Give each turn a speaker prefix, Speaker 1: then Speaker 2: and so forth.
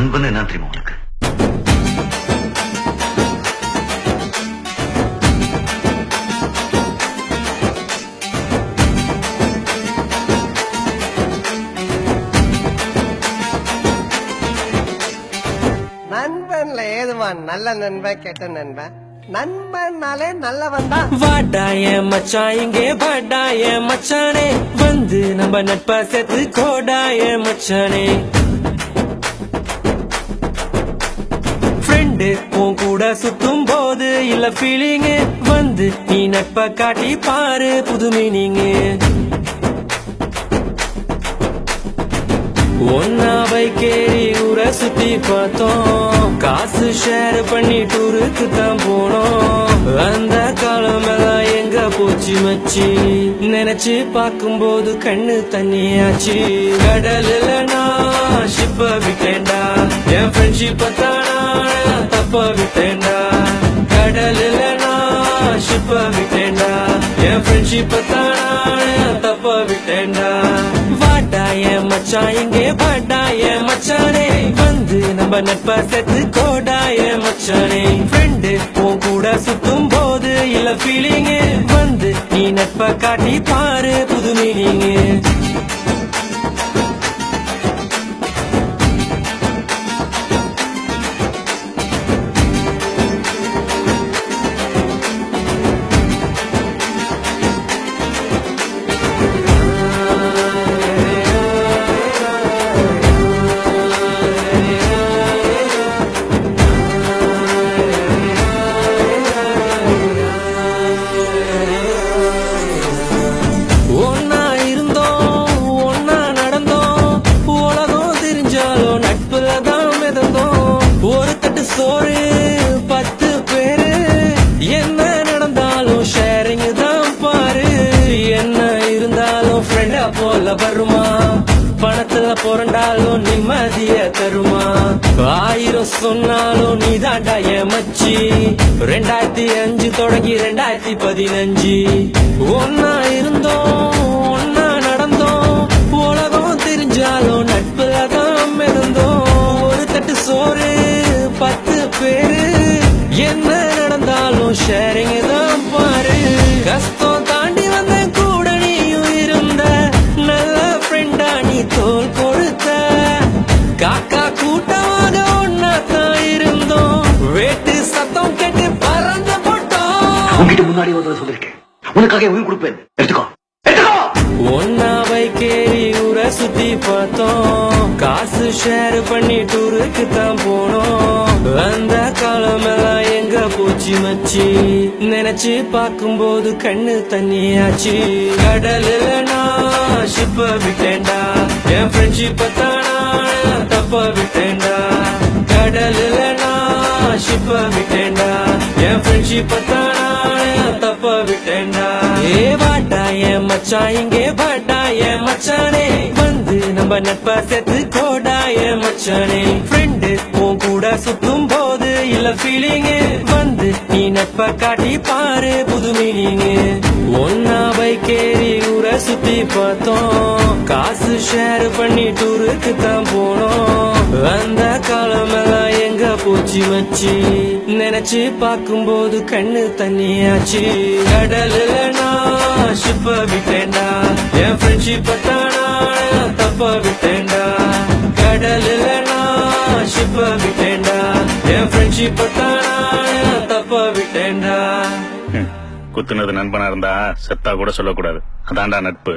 Speaker 1: நண்பன் என்ன தெரியுமா உனக்கு?
Speaker 2: நண்பன்ல ஏதுவான் நல்ல நண்பன் கெட்ட நண்பன். நண்பன்னாலே நல்லவன் தான்.
Speaker 3: வாடாய மச்சான் இங்கே வாடாய மச்சானே, வந்து நம்ம நட்பா சேர்த்து கோடாய மச்சானே. ஃப்ரெண்டு உன் கூட சுத்தும் போது இல்ல ஃபீலிங்கு, வந்து நீ நட்பா காட்டி பாரு புது மீனிங்கு. ஒன்னா பைக்கேறி ஊரை சுத்தி பார்த்தோம், காசு ஷேர் பண்ணி டூருக்கு தான் போனோம். அந்த காலம் எல்லாம் எங்க போச்சு மச்சி, நினைச்சு பார்க்கும்போது கண்ணு தண்ணியாச்சு. கடல்ல நான் ஷிப்ப விட்டேன்டா, என் ஃப்ரெண்ட்ஷிப்ப தானா தப்ப விட்டேன்டா. கடல்ல நான் ஷிப்ப விட்டேன்டா, என் ஃப்ரெண்ட்ஷிப்ப தானா தப்ப விட்டேன்டா. வாடாய மச்சான் இங்கே வாடாய மச்சானே, வந்து நம்ம நட்பா சேர்த்து கோடாய மச்சானே. ஃப்ரெண்டு உன் கூட சுத்தும் போது இல்ல ஃபீலிங்கு, வந்து நீ நட்பா காட்டி பாரு புது மீனிங்கு. சோறு 10 பேரு, என்ன நடந்தாலும் ஷேரிங் தான் பாரு. என்ன இருந்தாலும் ஃப்ரெண்டா போல வருமா, பணத்துல புரண்டாலும் நிம்மதிய தருமா. 1000 சொன்னாலும் நீ தாண்டா என் மச்சி. 2005 தொடங்கி 2015 ஒன்னா இருந்தோம் ஒன்னா நடந்தோம். உலகம் தெரிஞ்சாலும் நட்புல தான் மிதந்தோம். ஒரு தட்டு சோறு 10 பேரு, என்ன நடந்தாலும் ஷேரிங் தான் பாரு. கஷ்டம் தாண்டி வந்த கூட நீயும் இருந்த, நல்ல ஃப்ரெண்டா நீ தோல் கொடுத்த. காக்கா கூட்டமாக ஒன்னா தான் இருந்தோம், வேட்டு சத்தம் கேட்டு பறந்து போட்டோம்.
Speaker 1: உன்கிட்ட முன்னாடி ஒரு சொல்லிருக்கேன், உனக்காக உயிர் கொடுப்பேன், எடுத்துக்கோ.
Speaker 3: ஒன்னா பைக்கேறி ஊரை சுத்தி பார்த்தோம், காசு ஷேர் பண்ணி டூருக்கு தான் போனோம். அந்த காலம் எல்லாம் எங்க போச்சு மச்சி, நினைச்சு பார்க்கும்போது கண்ணு தண்ணியாச்சு. கடல்ல நான் ஷிப்ப விட்டேன்டா, என் ஃப்ரெண்ட்ஷிப்ப தானா தப்ப விட்டேன்டா. கடல்ல நான் ஷிப்ப விட்டேன்டா, என் ஃப்ரெண்ட்ஷிப்ப தானா தப்ப விட்டேன்டா. ஏ வாடாய மச்சான் இங்கே வாடாய மச்சானே, வந்து நம்ம நட்பா சேர்த்து கோடாய மச்சானே. ஃப்ரெண்டு உன் கூட சுத்தும் போது இல்ல ஃபீலிங்கு, வந்து நீ நட்பா காட்டி பாரு புது மீனிங்கு. ஒன்னா பைக்கேறி ஊரை சுத்தி பார்த்தோம், காசு ஷேர் பண்ணி டூருக்கு தான் போனோம். அந்த காலம் எல்லாம் எங்க போச்சு மச்சி, நினைச்சு பார்க்கும்போது கண்ணு தண்ணியாச்சு. கடல்ல நான் ஷிப்ப விட்டேன்டா, என் ஃப்ரெண்ட்ஷிப்ப தானா தப்ப விட்டேன்டா. கடல்ல நான் ஷிப்ப விட்டேன்டா, என் ஃப்ரெண்ட்ஷிப்ப தானா தப்ப விட்டேன்டா.
Speaker 4: குத்துனது நண்பனா இருந்தா செத்தா கூட சொல்லக்கூடாது, அதான்டா நட்பு.